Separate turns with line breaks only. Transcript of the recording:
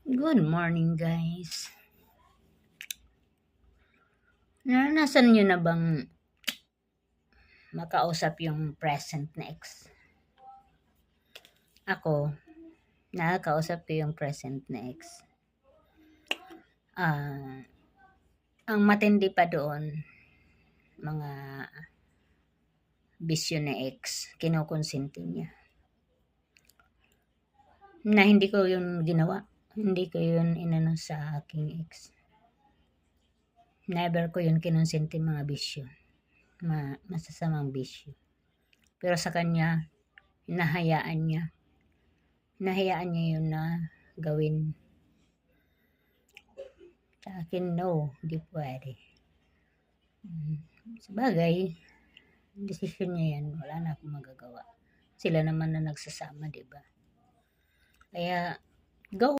Good morning, guys. Naranasan nyo na bang makausap yung present na ex? Ako, nakakausap ko yung present na ex. Ang matindi pa doon, mga bisyo na ex, kinukonsinti niya. Na hindi ko yun ginawa. Hindi ko yun inano sa aking ex. Never ko yun kinonsinti mga bisyo. Masasamang bisyo. Pero sa kanya, hinahayaan niya. Hinahayaan niya yun na gawin. Sa akin, no. Hindi pwede. Sabagay, desisyon niya yan. Wala na akong magagawa. Sila naman na nagsasama, diba? Kaya, go!